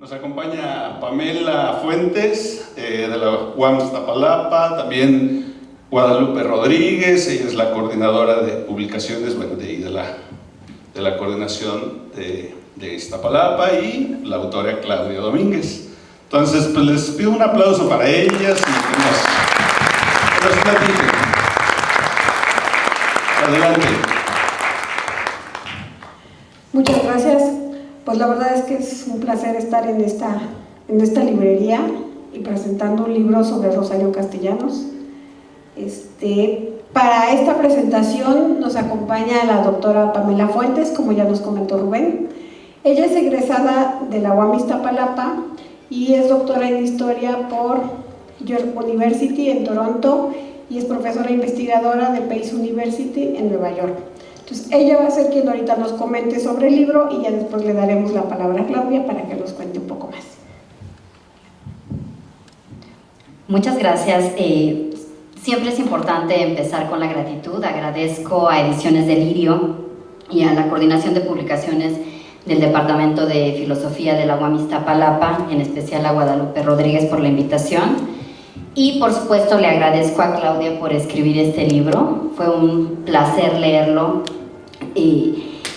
Nos acompaña Pamela Fuentes, de la UAM Iztapalapa, también Guadalupe Rodríguez, ella es la coordinadora de publicaciones, bueno, de la coordinación de Iztapalapa, y la autora Claudia Domínguez. Entonces, pues les pido un aplauso para ellas y que nos platiquen. Adelante. Muchas gracias. Pues la verdad es que es un placer estar en esta librería y presentando un libro sobre Rosario Castellanos. Para esta presentación nos acompaña la doctora Pamela Fuentes, como ya nos comentó Rubén. Ella es egresada de la UAM Iztapalapa y es doctora en Historia por York University en Toronto y es profesora investigadora de Pace University en Nueva York. Entonces, ella va a ser quien ahorita nos comente sobre el libro y ya después le daremos la palabra a Claudia para que nos cuente un poco más. Muchas gracias. Siempre es importante empezar con la gratitud. Agradezco a Ediciones Delirio y a la Coordinación de Publicaciones del Departamento de Filosofía de la UAM Iztapalapa, en especial a Guadalupe Rodríguez por la invitación. Y por supuesto le agradezco a Claudia por escribir este libro. Fue un placer leerlo.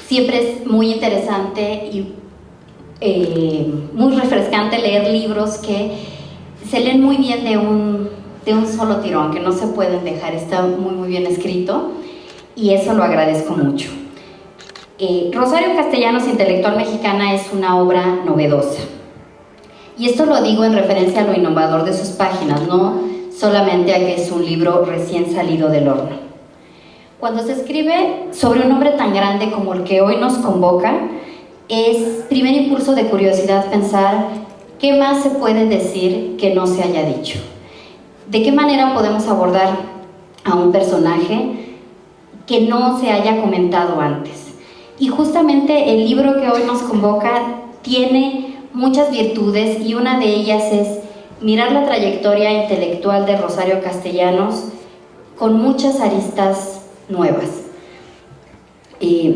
Siempre es muy interesante y muy refrescante leer libros que se leen muy bien de un solo tirón, que no se pueden dejar. Está muy bien escrito y eso lo agradezco mucho. Rosario Castellanos, intelectual mexicana, es una obra novedosa. Y esto lo digo en referencia a lo innovador de sus páginas, no solamente a que es un libro recién salido del horno. Cuando se escribe sobre un hombre tan grande como el que hoy nos convoca, es primer impulso de curiosidad pensar qué más se puede decir que no se haya dicho. ¿De qué manera podemos abordar a un personaje que no se haya comentado antes? Y justamente el libro que hoy nos convoca tiene muchas virtudes y una de ellas es mirar la trayectoria intelectual de Rosario Castellanos con muchas aristas nuevas.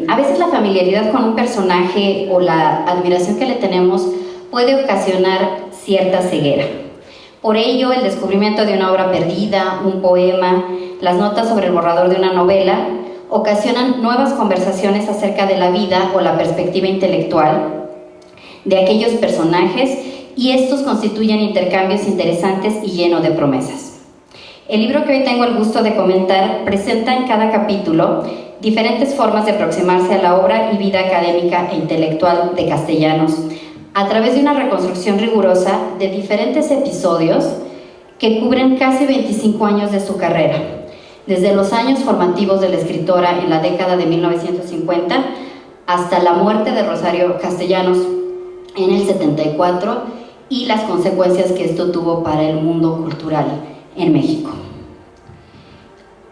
A veces la familiaridad con un personaje o la admiración que le tenemos puede ocasionar cierta ceguera. Por ello, el descubrimiento de una obra perdida, un poema, las notas sobre el borrador de una novela ocasionan nuevas conversaciones acerca de la vida o la perspectiva intelectual de aquellos personajes, y estos constituyen intercambios interesantes y llenos de promesas. El libro que hoy tengo el gusto de comentar presenta en cada capítulo diferentes formas de aproximarse a la obra y vida académica e intelectual de Castellanos a través de una reconstrucción rigurosa de diferentes episodios que cubren casi 25 años de su carrera, desde los años formativos de la escritora en la década de 1950 hasta la muerte de Rosario Castellanos en el 74 y las consecuencias que esto tuvo para el mundo cultural en México.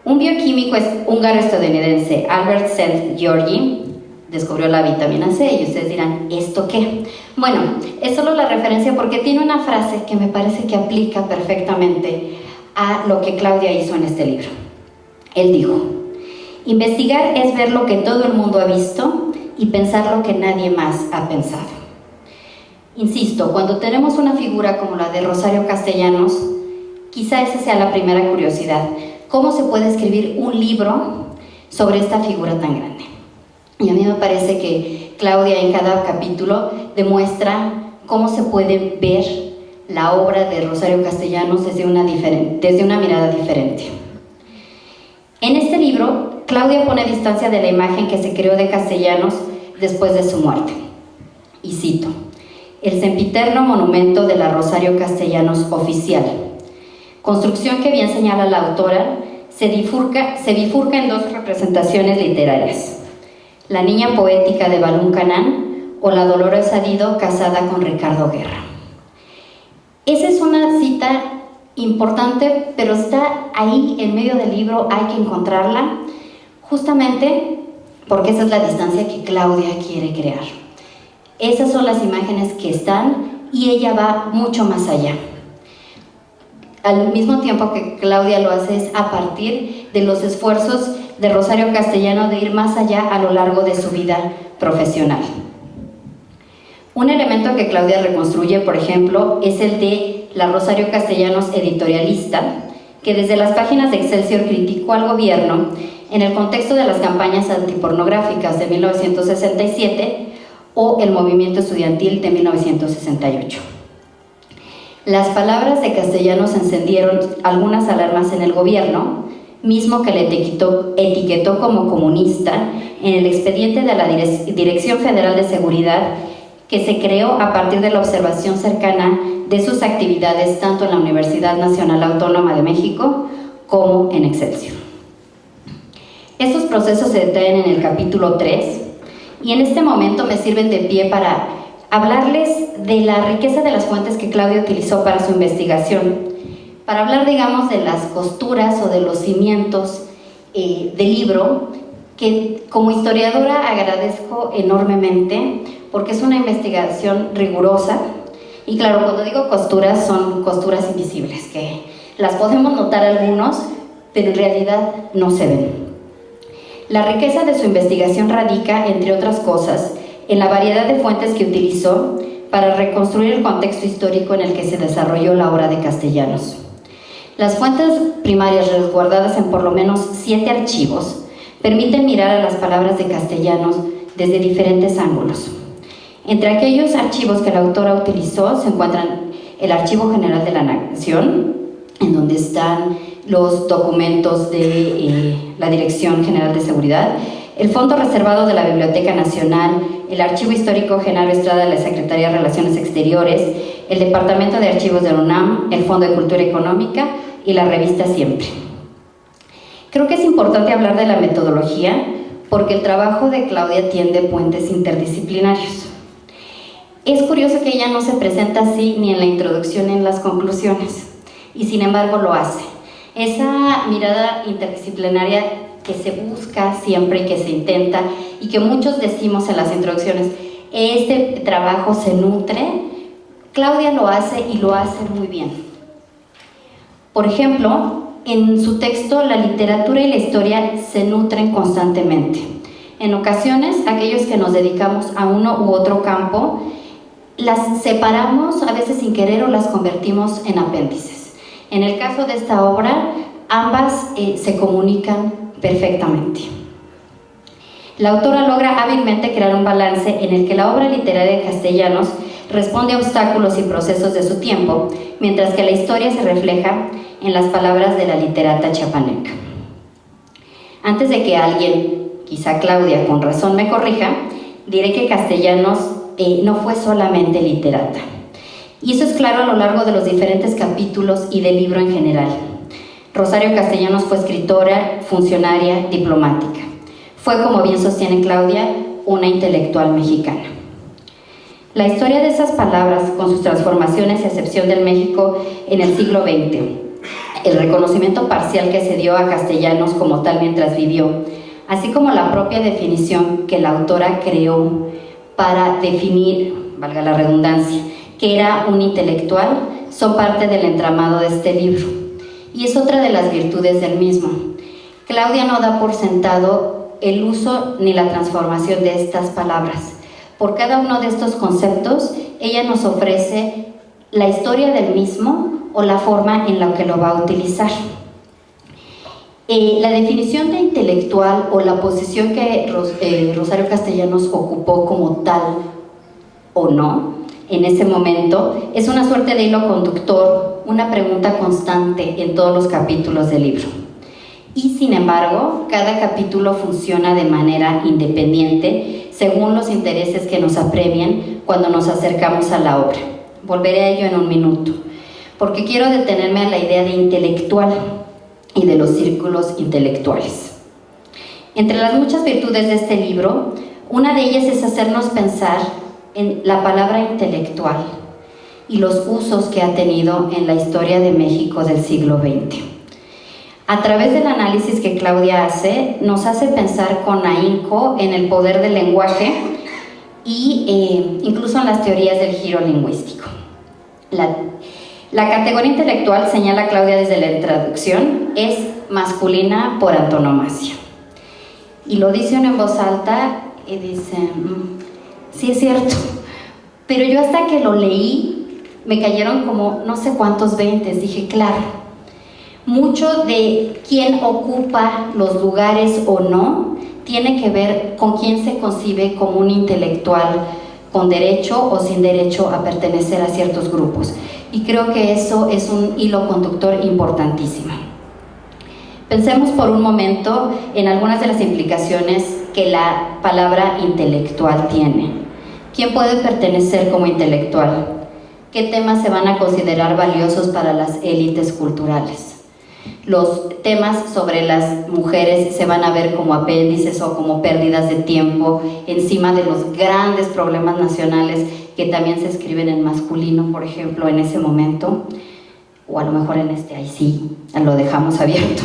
Un bioquímico húngaro-estadounidense, Albert Szent-Györgyi, descubrió la vitamina C y ustedes dirán, ¿esto qué? Bueno, es solo la referencia porque tiene una frase que me parece que aplica perfectamente a lo que Claudia hizo en este libro. Él dijo, investigar es ver lo que todo el mundo ha visto y pensar lo que nadie más ha pensado. Insisto, cuando tenemos una figura como la de Rosario Castellanos, quizá esa sea la primera curiosidad. ¿Cómo se puede escribir un libro sobre esta figura tan grande? Y a mí me parece que Claudia en cada capítulo demuestra cómo se puede ver la obra de Rosario Castellanos desde una mirada diferente. En este libro, Claudia pone distancia de la imagen que se creó de Castellanos después de su muerte. Y cito, el sempiterno monumento de la Rosario Castellanos oficial. Construcción que bien señala la autora, se bifurca en dos representaciones literarias. La niña poética de Balún Canán o la Dolorosa Dido casada con Ricardo Guerra. Esa es una cita importante, pero está ahí en medio del libro, hay que encontrarla, justamente porque esa es la distancia que Claudia quiere crear. Esas son las imágenes que están y ella va mucho más allá. Al mismo tiempo que Claudia lo hace es a partir de los esfuerzos de Rosario Castellanos de ir más allá a lo largo de su vida profesional. Un elemento que Claudia reconstruye, por ejemplo, es el de la Rosario Castellanos editorialista, que desde las páginas de Excelsior criticó al gobierno en el contexto de las campañas antipornográficas de 1967 o el movimiento estudiantil de 1968. Las palabras de Castellanos encendieron algunas alarmas en el gobierno, mismo que le etiquetó como comunista en el expediente de la Dirección Federal de Seguridad, que se creó a partir de la observación cercana de sus actividades tanto en la Universidad Nacional Autónoma de México como en Excelsior. Estos procesos se detallan en el capítulo 3 y en este momento me sirven de pie para hablarles de la riqueza de las fuentes que Claudia utilizó para su investigación, para hablar, digamos, de las costuras o de los cimientos del libro, que como historiadora agradezco enormemente porque es una investigación rigurosa y claro, cuando digo costuras son costuras invisibles, que las podemos notar algunos, pero en realidad no se ven. La riqueza de su investigación radica, entre otras cosas, en la variedad de fuentes que utilizó para reconstruir el contexto histórico en el que se desarrolló la obra de Castellanos. Las fuentes primarias resguardadas en por lo menos 7 archivos permiten mirar a las palabras de Castellanos desde diferentes ángulos. Entre aquellos archivos que la autora utilizó se encuentran el Archivo General de la Nación, en donde están los documentos de la Dirección General de Seguridad, el Fondo Reservado de la Biblioteca Nacional, el Archivo Histórico Genaro Estrada de la Secretaría de Relaciones Exteriores, el Departamento de Archivos de la UNAM, el Fondo de Cultura Económica y la revista Siempre. Creo que es importante hablar de la metodología porque el trabajo de Claudia tiende puentes interdisciplinarios. Es curioso que ella no se presenta así ni en la introducción ni en las conclusiones, y sin embargo lo hace. Esa mirada interdisciplinaria que se busca siempre y que se intenta, y que muchos decimos en las introducciones, este trabajo se nutre, Claudia lo hace y lo hace muy bien. Por ejemplo, en su texto la literatura y la historia se nutren constantemente. En ocasiones, aquellos que nos dedicamos a uno u otro campo, las separamos a veces sin querer o las convertimos en apéndices. En el caso de esta obra, ambas se comunican perfectamente. La autora logra hábilmente crear un balance en el que la obra literaria de Castellanos responde a obstáculos y procesos de su tiempo, mientras que la historia se refleja en las palabras de la literata chiapaneca. Antes de que alguien, quizá Claudia con razón me corrija, diré que Castellanos no fue solamente literata. Y eso es claro a lo largo de los diferentes capítulos y del libro en general. Rosario Castellanos fue escritora, funcionaria, diplomática. Fue, como bien sostiene Claudia, una intelectual mexicana. La historia de esas palabras, con sus transformaciones y acepción del México en el siglo XX, el reconocimiento parcial que se dio a Castellanos como tal mientras vivió, así como la propia definición que la autora creó para definir, valga la redundancia, que era un intelectual, son parte del entramado de este libro. Y es otra de las virtudes del mismo. Claudia no da por sentado el uso ni la transformación de estas palabras. Por cada uno de estos conceptos, ella nos ofrece la historia del mismo o la forma en la que lo va a utilizar. La definición de intelectual o la posición que Rosario Castellanos ocupó como tal o no en ese momento es una suerte de hilo conductor, una pregunta constante en todos los capítulos del libro. Y sin embargo, cada capítulo funciona de manera independiente según los intereses que nos apremian cuando nos acercamos a la obra. Volveré a ello en un minuto, porque quiero detenerme a la idea de intelectual y de los círculos intelectuales. Entre las muchas virtudes de este libro, una de ellas es hacernos pensar en la palabra intelectual y los usos que ha tenido en la historia de México del siglo XX. A través del análisis que Claudia hace, nos hace pensar con ahínco en el poder del lenguaje y incluso en las teorías del giro lingüístico. La categoría intelectual, señala Claudia desde la introducción, es masculina por antonomasia. Y lo dice uno en voz alta y dice, sí es cierto, Pero yo hasta que lo leí, me cayeron como no sé cuántos veintes. Dije, claro, mucho de quién ocupa los lugares o no tiene que ver con quién se concibe como un intelectual con derecho o sin derecho a pertenecer a ciertos grupos. Y creo que eso es un hilo conductor importantísimo. Pensemos por un momento en algunas de las implicaciones que la palabra intelectual tiene. ¿Quién puede pertenecer como intelectual? ¿Qué temas se van a considerar valiosos para las élites culturales? Los temas sobre las mujeres se van a ver como apéndices o como pérdidas de tiempo encima de los grandes problemas nacionales que también se escriben en masculino, por ejemplo, en ese momento, o a lo mejor en este, ahí sí, lo dejamos abierto.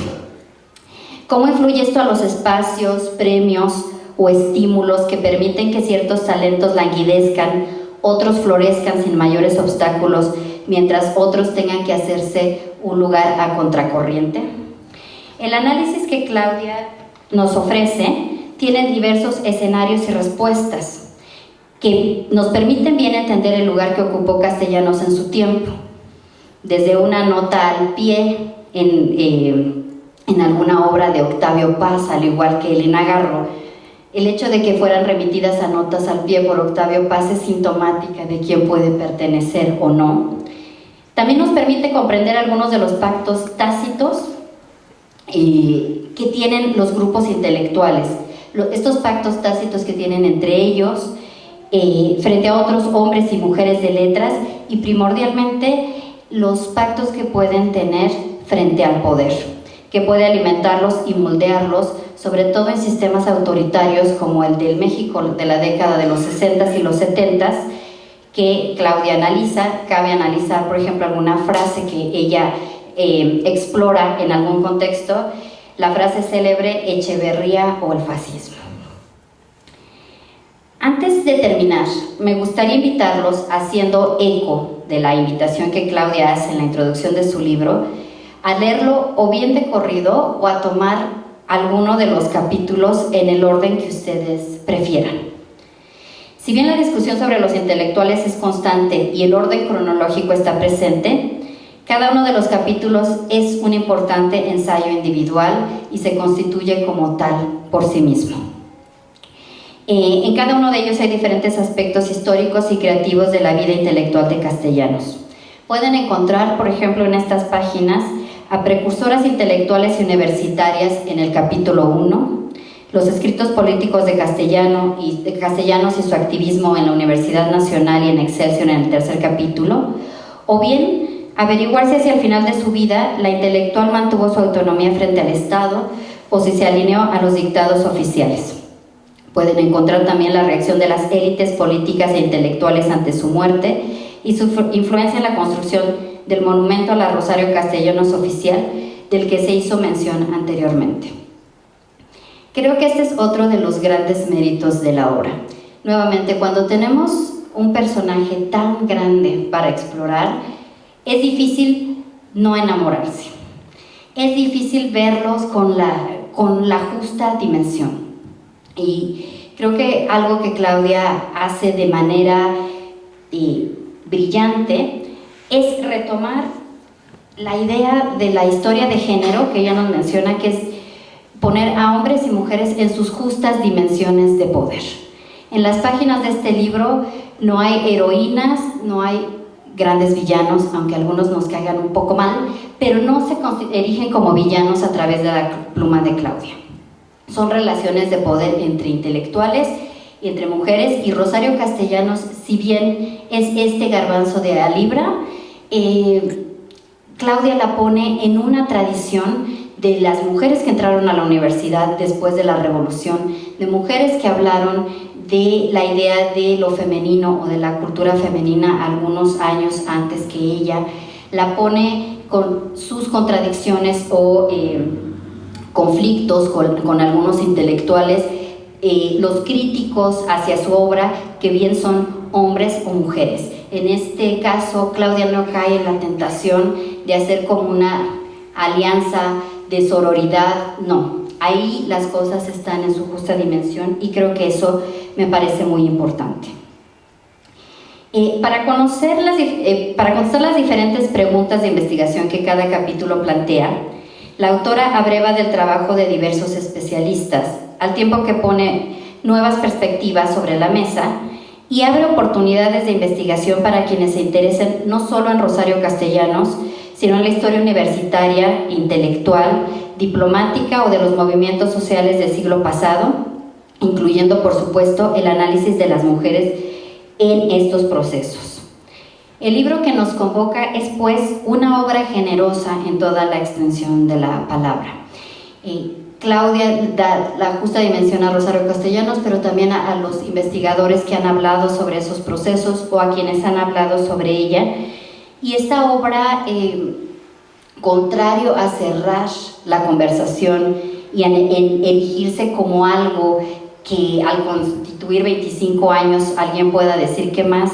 ¿Cómo influye esto a los espacios, premios o estímulos que permiten que ciertos talentos languidezcan, otros florezcan sin mayores obstáculos, mientras otros tengan que hacerse un lugar a contracorriente? El análisis que Claudia nos ofrece tiene diversos escenarios y respuestas que nos permiten bien entender el lugar que ocupó Castellanos en su tiempo. Desde una nota al pie en alguna obra de Octavio Paz, al igual que Elena Garro, el hecho de que fueran remitidas a notas al pie por Octavio Paz es sintomática de quién puede pertenecer o no. También nos permite comprender algunos de los pactos tácitos que tienen los grupos intelectuales. Estos pactos tácitos que tienen entre ellos, frente a otros hombres y mujeres de letras, y primordialmente los pactos que pueden tener frente al poder, que puede alimentarlos y moldearlos, sobre todo en sistemas autoritarios como el del México de la década de los 60s y los 70s, que Claudia analiza. Cabe analizar, por ejemplo, alguna frase que ella explora en algún contexto, la frase célebre Echeverría o el fascismo. Antes de terminar, me gustaría invitarlos, haciendo eco de la invitación que Claudia hace en la introducción de su libro, a leerlo o bien de corrido o a tomar alguno de los capítulos en el orden que ustedes prefieran. Si bien la discusión sobre los intelectuales es constante y el orden cronológico está presente, cada uno de los capítulos es un importante ensayo individual y se constituye como tal por sí mismo. En cada uno de ellos hay diferentes aspectos históricos y creativos de la vida intelectual de Castellanos. Pueden encontrar, por ejemplo, en estas páginas a precursoras intelectuales y universitarias en el capítulo 1, los escritos políticos de Castellanos y su activismo en la Universidad Nacional y en Excelsior en el tercer capítulo, o bien averiguar si hacia el final de su vida la intelectual mantuvo su autonomía frente al Estado o si se alineó a los dictados oficiales. Pueden encontrar también la reacción de las élites políticas e intelectuales ante su muerte y su influencia en la construcción del monumento a la Rosario Castellanos oficial, del que se hizo mención anteriormente. Creo que este es otro de los grandes méritos de la obra. Nuevamente, cuando tenemos un personaje tan grande para explorar, es difícil no enamorarse. Es difícil verlos con la justa dimensión. Y creo que algo que Claudia hace de manera brillante es retomar la idea de la historia de género que ella nos menciona, que es poner a hombres y mujeres en sus justas dimensiones de poder. En las páginas de este libro no hay heroínas, no hay grandes villanos, aunque algunos nos caigan un poco mal, pero no se erigen como villanos a través de la pluma de Claudia. Son relaciones de poder entre intelectuales y entre mujeres, y Rosario Castellanos, si bien es este garbanzo de a libra, Claudia la pone en una tradición de las mujeres que entraron a la universidad después de la Revolución, de mujeres que hablaron de la idea de lo femenino o de la cultura femenina algunos años antes que ella. La pone con sus contradicciones o conflictos con algunos intelectuales, los críticos hacia su obra, que bien son hombres o mujeres. En este caso, Claudia no cae en la tentación de hacer como una alianza de sororidad, no. Ahí las cosas están en su justa dimensión y creo que eso me parece muy importante. Para conocer para contestar las diferentes preguntas de investigación que cada capítulo plantea, la autora abreva del trabajo de diversos especialistas, al tiempo que pone nuevas perspectivas sobre la mesa y abre oportunidades de investigación para quienes se interesen no solo en Rosario Castellanos, sino en la historia universitaria, intelectual, diplomática o de los movimientos sociales del siglo pasado, incluyendo, por supuesto, el análisis de las mujeres en estos procesos. El libro que nos convoca es, pues, una obra generosa en toda la extensión de la palabra. Claudia da la justa dimensión a Rosario Castellanos, pero también a los investigadores que han hablado sobre esos procesos o a quienes han hablado sobre ella. Y esta obra, contrario a cerrar la conversación y en erigirse como algo que al constituir 25 años alguien pueda decir qué más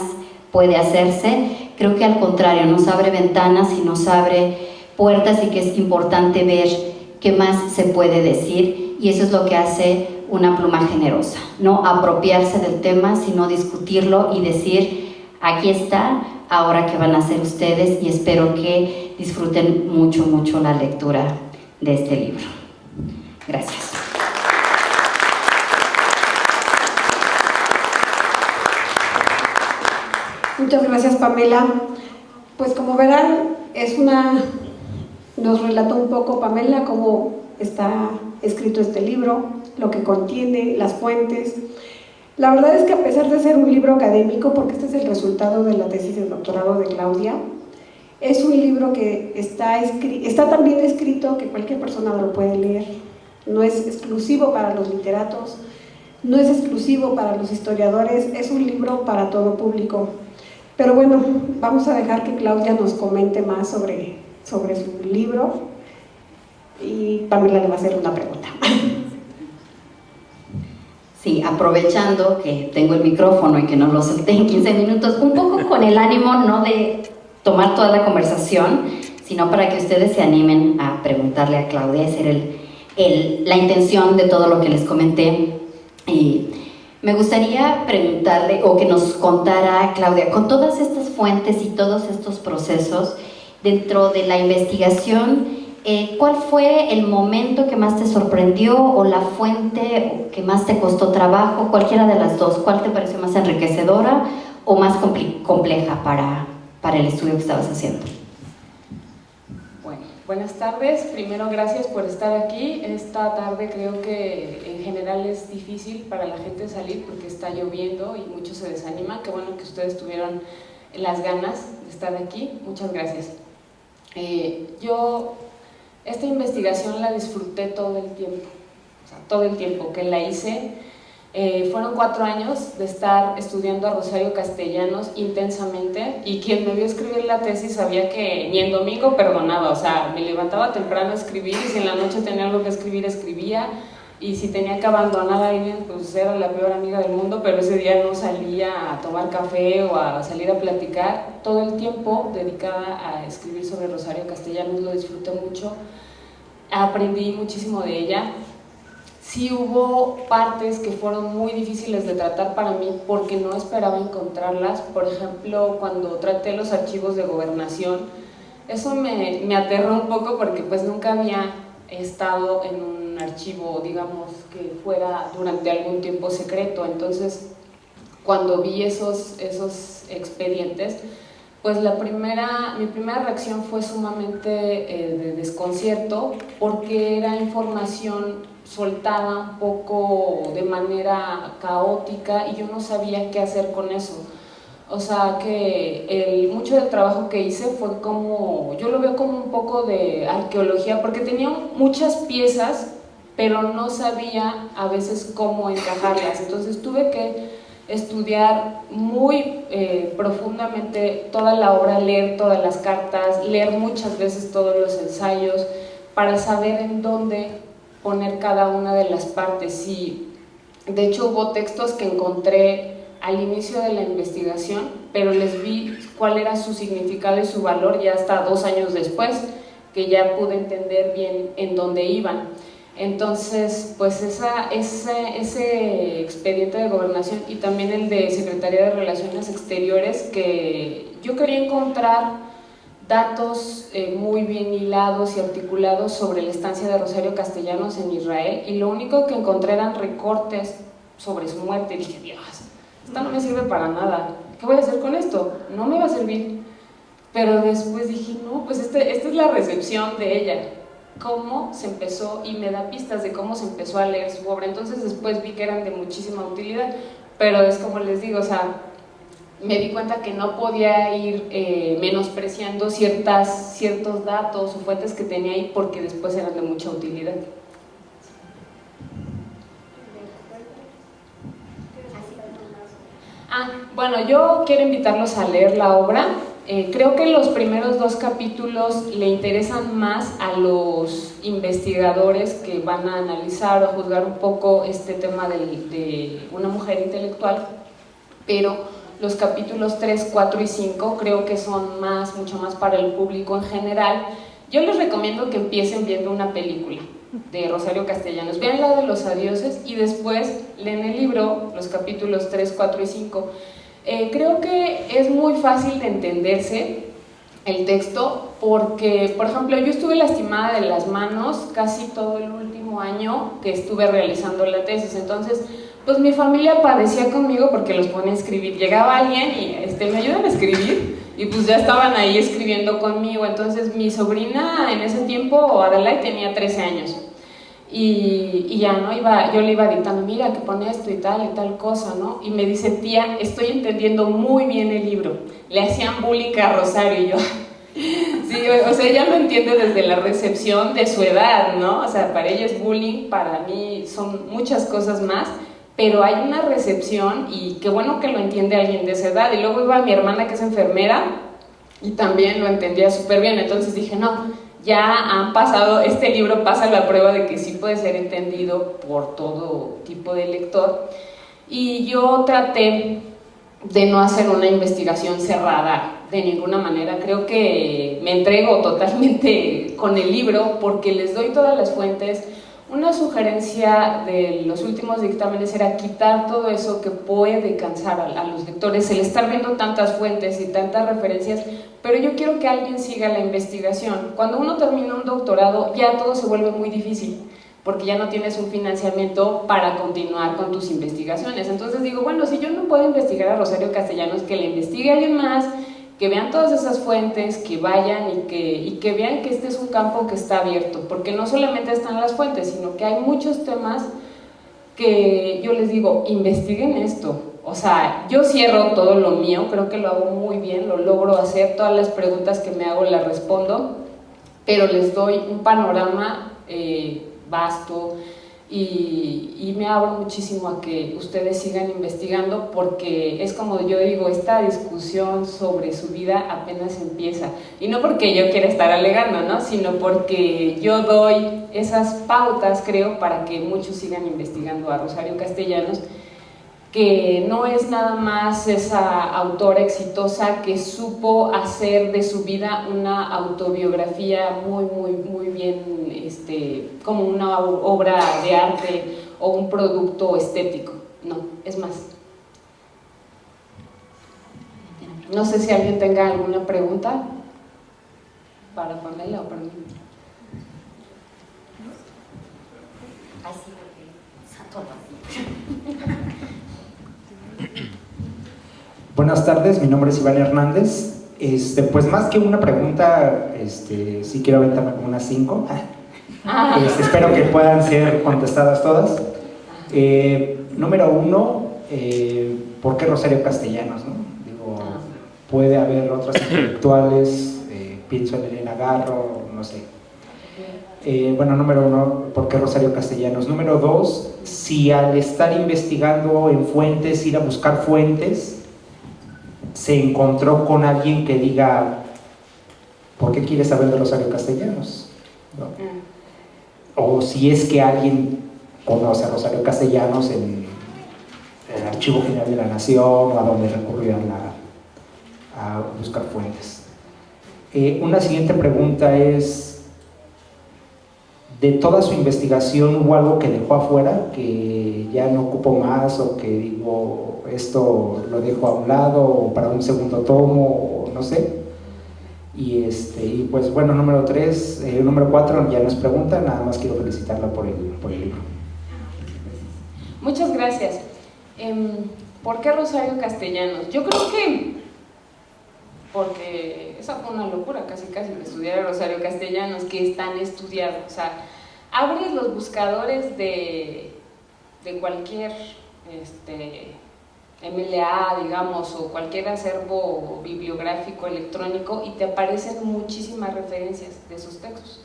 puede hacerse, creo que al contrario, nos abre ventanas y nos abre puertas y que es importante ver qué más se puede decir, y eso es lo que hace una pluma generosa, no apropiarse del tema, sino discutirlo y decir, aquí está, ahora qué van a hacer ustedes, y espero que disfruten mucho, mucho la lectura de este libro. Gracias. Muchas gracias, Pamela. Pues como verán, nos relató un poco Pamela cómo está escrito este libro, lo que contiene, las fuentes. La verdad es que a pesar de ser un libro académico, porque este es el resultado de la tesis de doctorado de Claudia, es un libro que está tan bien escrito que cualquier persona lo puede leer. No es exclusivo para los literatos, no es exclusivo para los historiadores, es un libro para todo público. Pero bueno, vamos a dejar que Claudia nos comente más sobre su libro y Pamela le va a hacer una pregunta. Sí, aprovechando que tengo el micrófono y que nos lo solté en 15 minutos, un poco con el ánimo no de tomar toda la conversación, sino para que ustedes se animen a preguntarle a Claudia. Esa era la intención de todo lo que les comenté. Me gustaría preguntarle, o que nos contara, Claudia, con todas estas fuentes y todos estos procesos, dentro de la investigación, ¿cuál fue el momento que más te sorprendió o la fuente que más te costó trabajo? Cualquiera de las dos, ¿cuál te pareció más enriquecedora o más compleja para el estudio que estabas haciendo? Buenas tardes, primero gracias por estar aquí. Esta tarde creo que en general es difícil para la gente salir porque está lloviendo y muchos se desaniman. Qué bueno que ustedes tuvieron las ganas de estar aquí, muchas gracias. Yo esta investigación la disfruté todo el tiempo, o sea, todo el tiempo que la hice. Fueron 4 años de estar estudiando a Rosario Castellanos intensamente, y quien me vio escribir la tesis sabía que ni en domingo perdonaba. O sea, me levantaba temprano a escribir, y si en la noche tenía algo que escribir, escribía, y si tenía que abandonar a alguien, pues era la peor amiga del mundo, pero ese día no salía a tomar café o a salir a platicar. Todo el tiempo dedicada a escribir sobre Rosario Castellanos, lo disfruté mucho, aprendí muchísimo de ella. Sí hubo partes que fueron muy difíciles de tratar para mí porque no esperaba encontrarlas. Por ejemplo, cuando traté los archivos de gobernación, eso me aterró un poco porque pues nunca había estado en un archivo, digamos, que fuera durante algún tiempo secreto. Entonces, cuando vi esos expedientes, pues mi primera reacción fue sumamente de desconcierto, porque era información soltada un poco de manera caótica y yo no sabía qué hacer con eso. O sea que mucho del trabajo que hice fue yo lo veo como un poco de arqueología, porque tenía muchas piezas, pero no sabía a veces cómo encajarlas. Entonces tuve que estudiar muy profundamente toda la obra, leer todas las cartas, leer muchas veces todos los ensayos, para saber en dónde poner cada una de las partes. Y de hecho hubo textos que encontré al inicio de la investigación, pero les vi cuál era su significado y su valor ya hasta 2 años después, que ya pude entender bien en dónde iban. Entonces, pues ese expediente de gobernación y también el de Secretaría de Relaciones Exteriores, que yo quería encontrar datos muy bien hilados y articulados sobre la estancia de Rosario Castellanos en Israel, y lo único que encontré eran recortes sobre su muerte. Y dije, Dios, esto no me sirve para nada, ¿qué voy a hacer con esto? No me va a servir. Pero después dije, no, pues esta es la recepción de ella, cómo se empezó, y me da pistas de cómo se empezó a leer su obra. Entonces después vi que eran de muchísima utilidad, pero es como les digo, o sea, me di cuenta que no podía ir menospreciando ciertos datos o fuentes que tenía ahí, porque después eran de mucha utilidad. Bueno, yo quiero invitarlos a leer la obra. Creo que los primeros 2 capítulos le interesan más a los investigadores que van a analizar o juzgar un poco este tema de una mujer intelectual, pero los capítulos 3, 4 y 5 creo que son mucho más para el público en general. Yo les recomiendo que empiecen viendo una película de Rosario Castellanos, vean la de los adioses y después leen el libro, los capítulos 3, 4 y 5. Creo que es muy fácil de entenderse el texto porque, por ejemplo, yo estuve lastimada de las manos casi todo el último año que estuve realizando la tesis. Entonces, pues mi familia padecía conmigo porque los ponía a escribir. Llegaba alguien y me ayudan a escribir, y pues ya estaban ahí escribiendo conmigo. Entonces mi sobrina en ese tiempo, Adelaide, tenía 13 años. Y ya, ¿no? Yo le iba dictando, mira, que pone esto y tal cosa, ¿no? Y me dice, tía, estoy entendiendo muy bien el libro. Le hacían bullying a Rosario, y yo, sí, o sea, ella lo entiende desde la recepción de su edad, ¿no? O sea, para ella es bullying, para mí son muchas cosas más, pero hay una recepción, y qué bueno que lo entiende alguien de esa edad. Y luego iba mi hermana, que es enfermera, y también lo entendía súper bien. Entonces dije, no, ya han pasado, este libro pasa la prueba de que sí puede ser entendido por todo tipo de lector. Y yo traté de no hacer una investigación cerrada de ninguna manera. Creo que me entrego totalmente con el libro porque les doy todas las fuentes. Una sugerencia de los últimos dictámenes era quitar todo eso que puede cansar a los lectores, el estar viendo tantas fuentes y tantas referencias, pero yo quiero que alguien siga la investigación. Cuando uno termina un doctorado ya todo se vuelve muy difícil, porque ya no tienes un financiamiento para continuar con tus investigaciones. Entonces digo, bueno, si yo no puedo investigar a Rosario Castellanos, que le investigue alguien más, que vean todas esas fuentes, que vayan y que vean que este es un campo que está abierto, porque no solamente están las fuentes, sino que hay muchos temas que yo les digo, investiguen esto. O sea, yo cierro todo lo mío, creo que lo hago muy bien, lo logro hacer, todas las preguntas que me hago las respondo, pero les doy un panorama vasto, y me abro muchísimo a que ustedes sigan investigando, porque es como yo digo, esta discusión sobre su vida apenas empieza, y no porque yo quiera estar alegando, ¿no? Sino porque yo doy esas pautas, creo, para que muchos sigan investigando a Rosario Castellanos, que no es nada más esa autora exitosa que supo hacer de su vida una autobiografía muy bien, como una obra de arte o un producto estético. No, es más. No sé si alguien tenga alguna pregunta para Pamela o para mí. Así, porque Buenas tardes, mi nombre es Iván Hernández. Pues más que una pregunta, sí quiero aventarme como unas 5. Espero que puedan ser contestadas todas. Número 1, ¿por qué Rosario Castellanos, no? Digo, puede haber otras intelectuales, pienso en Elena Garro, no sé. Bueno, número 1, ¿por qué Rosario Castellanos? Número 2, si al estar investigando en fuentes, ir a buscar fuentes, se encontró con alguien que diga, ¿por qué quieres saber de Rosario Castellanos? ¿No? O si es que alguien conoce a Rosario Castellanos en el Archivo General de la Nación, o a donde recurrían a buscar fuentes. Una siguiente pregunta es, de toda su investigación hubo algo que dejó afuera, que ya no ocupó más, o que digo, esto lo dejo a un lado, o para un segundo tomo, o no sé. Y pues bueno, número 4 ya nos pregunta, nada más quiero felicitarla por el libro. Muchas gracias. ¿Por qué Rosario Castellanos? Yo creo que porque esa fue una locura casi de estudiar a Rosario Castellanos, que es tan estudiado. O sea, abres los buscadores de cualquier MLA, digamos, o cualquier acervo bibliográfico electrónico y te aparecen muchísimas referencias de sus textos.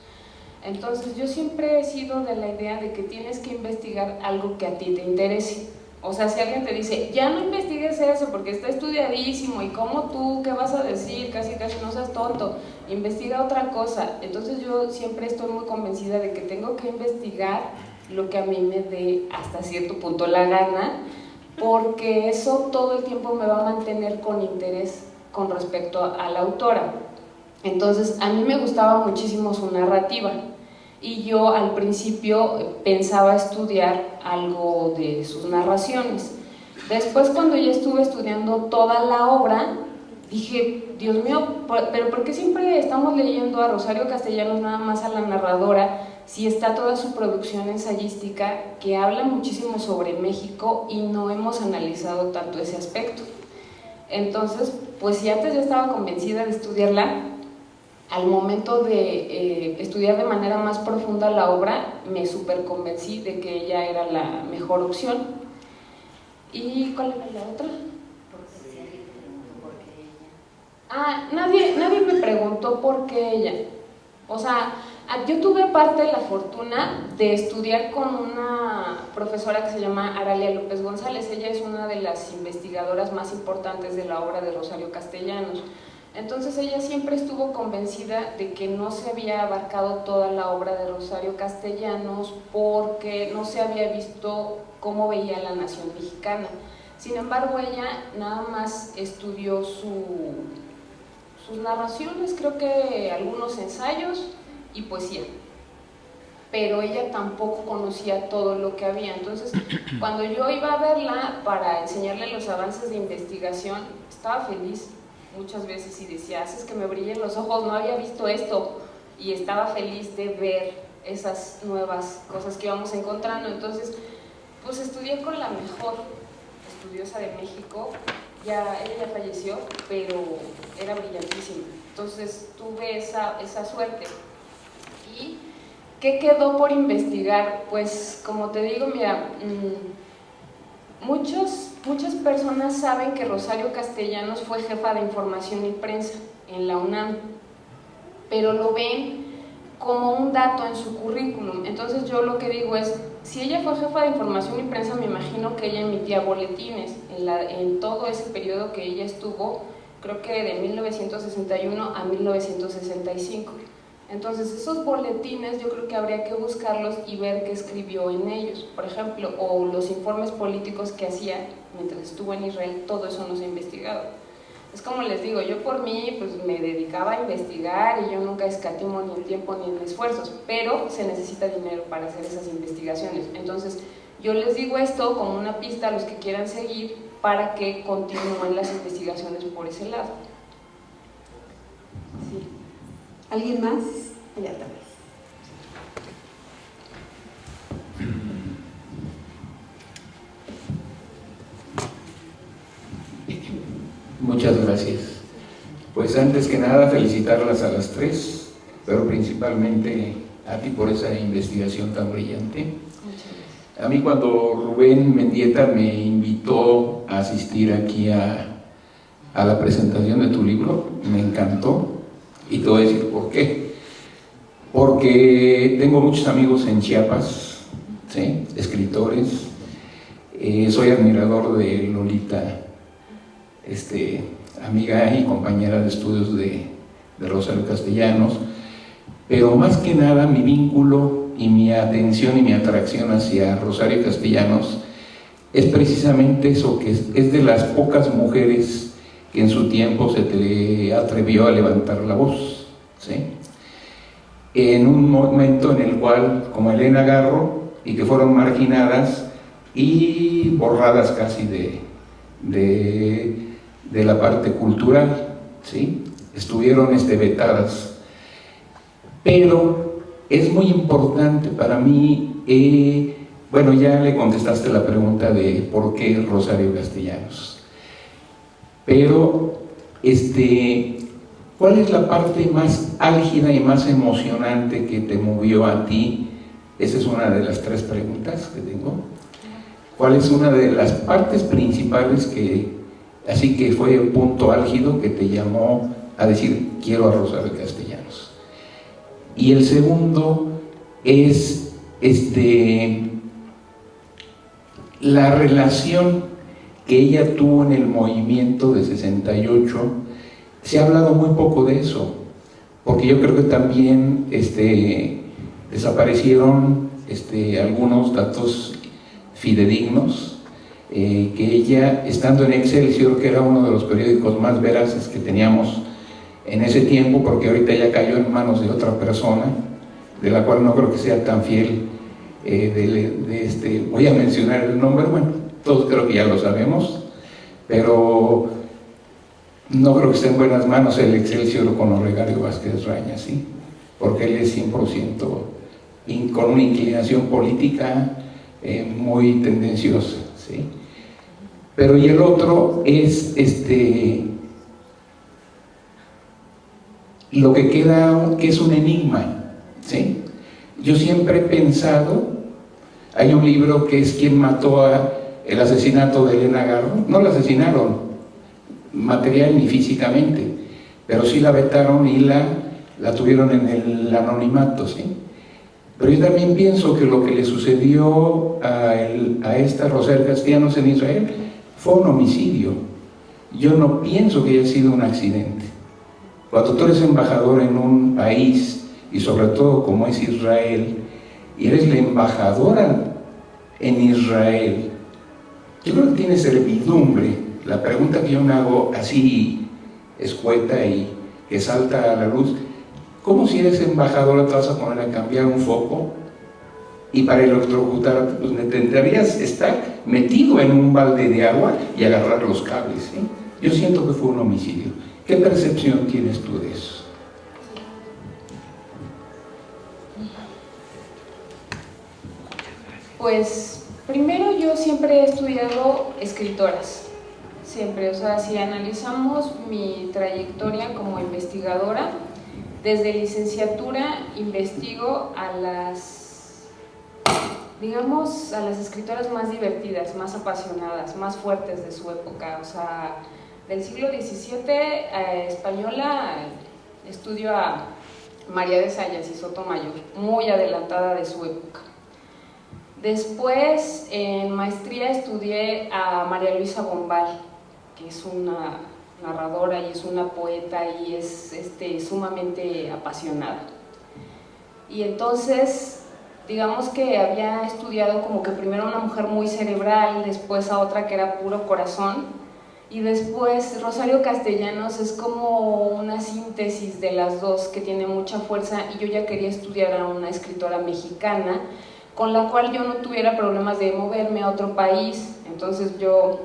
Entonces yo siempre he sido de la idea de que tienes que investigar algo que a ti te interese. O sea, si alguien te dice, ya no investigues eso porque está estudiadísimo y como tú, ¿qué vas a decir? Casi no seas tonto, investiga otra cosa. Entonces yo siempre estoy muy convencida de que tengo que investigar lo que a mí me dé hasta cierto punto la gana, porque eso todo el tiempo me va a mantener con interés con respecto a la autora. Entonces a mí me gustaba muchísimo su narrativa y yo al principio pensaba estudiar algo de sus narraciones. Después, cuando ya estuve estudiando toda la obra, dije, Dios mío, pero ¿por qué siempre estamos leyendo a Rosario Castellanos nada más a la narradora, si está toda su producción ensayística que habla muchísimo sobre México y no hemos analizado tanto ese aspecto? Entonces, pues si antes ya estaba convencida de estudiarla, al momento de estudiar de manera más profunda la obra, me súper convencí de que ella era la mejor opción. ¿Y cuál era la otra? Nadie me preguntó por qué ella. O sea, yo tuve parte de la fortuna de estudiar con una profesora que se llama Aralia López González. Ella es una de las investigadoras más importantes de la obra de Rosario Castellanos. Entonces ella siempre estuvo convencida de que no se había abarcado toda la obra de Rosario Castellanos porque no se había visto cómo veía la nación mexicana. Sin embargo, ella nada más estudió sus narraciones, creo que algunos ensayos y poesía, pero ella tampoco conocía todo lo que había. Entonces, cuando yo iba a verla para enseñarle los avances de investigación, estaba feliz muchas veces y decía, haces que me brillen los ojos, no había visto esto, y estaba feliz de ver esas nuevas cosas que íbamos encontrando. Entonces, pues estudié con la mejor estudiosa de México. Ella ya falleció, pero era brillantísima. Entonces tuve esa suerte. ¿Y qué quedó por investigar? Pues como te digo, mira, muchas personas saben que Rosario Castellanos fue jefa de información y prensa en la UNAM, pero lo ven como un dato en su currículum. Entonces yo lo que digo es, si ella fue jefa de información y prensa, me imagino que ella emitía boletines en todo ese periodo que ella estuvo, creo que de 1961 a 1965. Entonces esos boletines yo creo que habría que buscarlos y ver qué escribió en ellos, por ejemplo, o los informes políticos que hacía mientras estuvo en Israel. Todo eso no se ha investigado. Es como les digo, yo por mí pues me dedicaba a investigar y yo nunca escatimo ni en tiempo ni en esfuerzos, pero se necesita dinero para hacer esas investigaciones. Entonces yo les digo esto como una pista a los que quieran seguir para que continúen las investigaciones por ese lado. Sí. ¿Alguien más? Ya tal vez. Muchas gracias. Pues antes que nada felicitarlas a las tres, pero principalmente a ti por esa investigación tan brillante. A mí cuando Rubén Mendieta me invitó a asistir aquí a la presentación de tu libro, me encantó y te voy a decir por qué. Porque tengo muchos amigos en Chiapas, ¿sí? Escritores, soy admirador de Lolita, amiga y compañera de estudios de Rosario Castellanos, pero más que nada mi vínculo y mi atención y mi atracción hacia Rosario Castellanos es precisamente eso, que es de las pocas mujeres que en su tiempo se le atrevió a levantar la voz, ¿sí? en un momento en el cual, como Elena Garro, y que fueron marginadas y borradas casi de la parte cultural, ¿sí? Estuvieron vetadas. Pero es muy importante para mí, bueno, ya le contestaste la pregunta de por qué Rosario Castellanos, pero ¿cuál es la parte más álgida y más emocionante que te movió a ti? Esa es una de las 3 preguntas que tengo. ¿Cuál es una de las partes principales así que fue un punto álgido que te llamó a decir, quiero a Rosario Castellanos? Y el segundo es la relación que ella tuvo en el movimiento de 68. Se ha hablado muy poco de eso, porque yo creo que también desaparecieron algunos datos fidedignos, que ella, estando en Excelsior, que era uno de los periódicos más veraces que teníamos en ese tiempo, porque ahorita ya cayó en manos de otra persona, de la cual no creo que sea tan fiel, voy a mencionar el nombre, bueno, todos creo que ya lo sabemos, pero no creo que esté en buenas manos el Excelsior con Olegario Vázquez Raña, ¿sí? Porque él es 100% con una inclinación política muy tendenciosa, ¿sí? Pero y el otro es lo que queda, que es un enigma, ¿sí? Yo siempre he pensado, hay un libro que es ¿Quién mató el asesinato de Elena Garro? No la asesinaron material ni físicamente, pero sí la vetaron y la tuvieron en el anonimato, ¿sí? Pero yo también pienso que lo que le sucedió a esta Rosario Castellanos en Israel fue un homicidio. Yo no pienso que haya sido un accidente. Cuando tú eres embajador en un país, y sobre todo como es Israel, y eres la embajadora en Israel, yo creo que tienes servidumbre. La pregunta que yo me hago así escueta y que salta a la luz, ¿cómo si eres embajadora te vas a poner a cambiar un foco? Y para electrocutarte, pues necesitarías estar metido en un balde de agua y agarrar los cables, ¿sí? Yo siento que fue un homicidio. ¿Qué percepción tienes tú de eso? Pues primero, yo siempre he estudiado escritoras, siempre, o sea, si analizamos mi trayectoria como investigadora, desde licenciatura investigo a las escritoras más divertidas, más apasionadas, más fuertes de su época, o sea, del siglo XVII española. Estudio a María de Sayas y Sotomayor, muy adelantada de su época. Después, en maestría estudié a María Luisa Bombal, que es una narradora y es una poeta y es sumamente apasionada. Y entonces, digamos que había estudiado como que primero a una mujer muy cerebral, después a otra que era puro corazón, y después Rosario Castellanos es como una síntesis de las dos que tiene mucha fuerza, y yo ya quería estudiar a una escritora mexicana con la cual yo no tuviera problemas de moverme a otro país. Entonces yo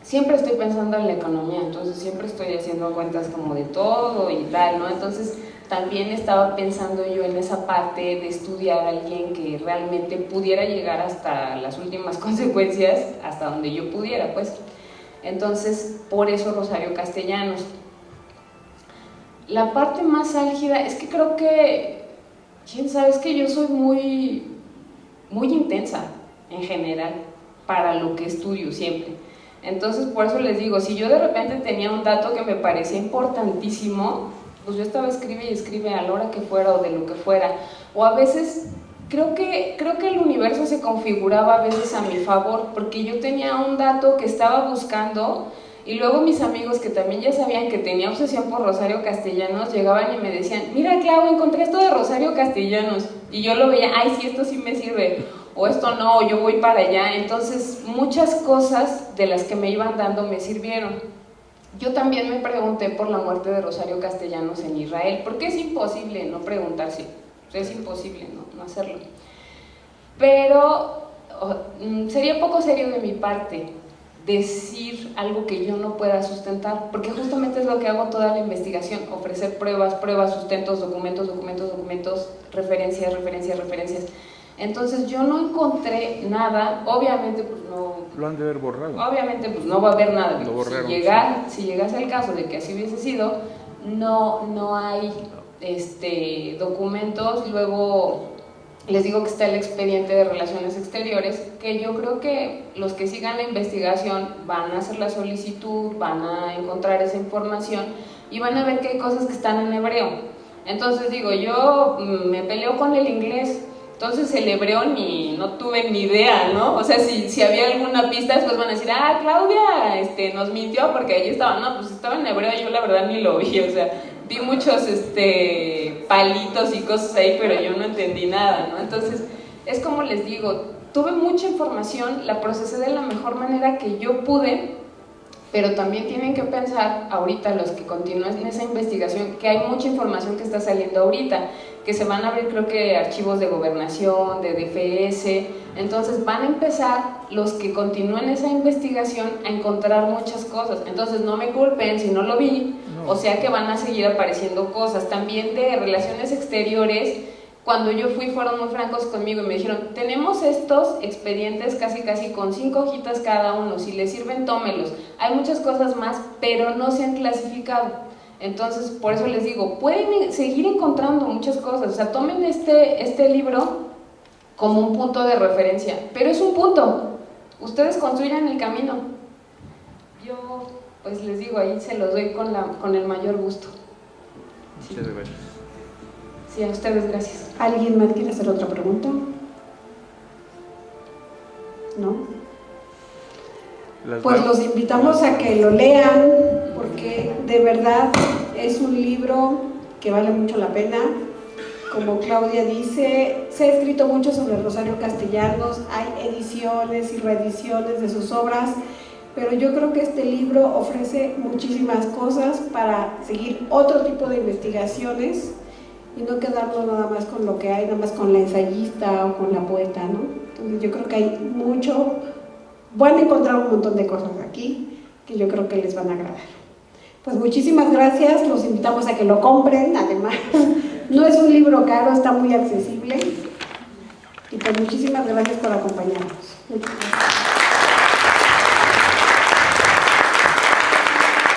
siempre estoy pensando en la economía, entonces siempre estoy haciendo cuentas como de todo y tal, ¿no? Entonces también estaba pensando yo en esa parte de estudiar a alguien que realmente pudiera llegar hasta las últimas consecuencias, hasta donde yo pudiera, pues. Entonces, por eso Rosario Castellanos. La parte más álgida, es que creo que, quién sabe, es que yo soy muy intensa en general para lo que estudio siempre. Entonces, por eso les digo, si yo de repente tenía un dato que me parecía importantísimo, pues yo estaba escribe y escribe a la hora que fuera o de lo que fuera. O a veces, creo que el universo se configuraba a veces a mi favor, porque yo tenía un dato que estaba buscando, y luego mis amigos, que también ya sabían que tenía obsesión por Rosario Castellanos, llegaban y me decían, mira Clau, encontré esto de Rosario Castellanos, y yo lo veía, ay sí, esto sí me sirve, o esto no, o yo voy para allá. Entonces muchas cosas de las que me iban dando me sirvieron. Yo también me pregunté por la muerte de Rosario Castellanos en Israel, porque es imposible no preguntarse es imposible no hacerlo. Pero sería poco serio de mi parte decir algo que yo no pueda sustentar, porque justamente es lo que hago toda la investigación, ofrecer pruebas, sustentos, documentos, referencias. Entonces yo no encontré nada, obviamente pues no... Lo han de haber borrado. Obviamente pues no va a haber nada. Lo borraron, Si llegase el caso de que así hubiese sido, no hay documentos. Luego les digo que está el expediente de Relaciones Exteriores, que yo creo que los que sigan la investigación van a hacer la solicitud, van a encontrar esa información y van a ver que hay cosas que están en hebreo. Entonces digo, yo me peleo con el inglés, entonces el hebreo no tuve ni idea, ¿no? O sea, si había alguna pista, después van a decir, Claudia nos mintió porque allí estaba. No, pues estaba en hebreo, yo la verdad ni lo vi, o sea, vi muchos palitos y cosas ahí, pero yo no entendí nada, ¿no? Entonces, es como les digo, tuve mucha información, la procesé de la mejor manera que yo pude, pero también tienen que pensar ahorita los que continúan en esa investigación que hay mucha información que está saliendo ahorita, que se van a abrir creo que archivos de gobernación, de DFS, entonces van a empezar los que continúen esa investigación a encontrar muchas cosas, entonces no me culpen si no lo vi, o sea que van a seguir apareciendo cosas, también de Relaciones Exteriores. Cuando yo fui fueron muy francos conmigo y me dijeron, tenemos estos expedientes casi con 5 hojitas cada uno, si les sirven tómelos, hay muchas cosas más, pero no se han clasificado. Entonces, por eso les digo, pueden seguir encontrando muchas cosas, o sea, tomen este libro como un punto de referencia, pero es un punto, ustedes construyan el camino. Yo, pues les digo, ahí se los doy con el mayor gusto. Muchas gracias. Sí, a ustedes gracias. ¿Alguien más quiere hacer otra pregunta? ¿No? Pues los invitamos a que lo lean, porque de verdad es un libro que vale mucho la pena. Como Claudia dice, se ha escrito mucho sobre Rosario Castellanos, hay ediciones y reediciones de sus obras, pero yo creo que este libro ofrece muchísimas cosas para seguir otro tipo de investigaciones y no quedarnos nada más con lo que hay, nada más con la ensayista o con la poeta, ¿no? Entonces yo creo que hay mucho, van a encontrar un montón de cosas aquí que yo creo que les van a agradar. Pues muchísimas gracias, los invitamos a que lo compren, además no es un libro caro, está muy accesible y pues muchísimas gracias por acompañarnos. Muchas gracias.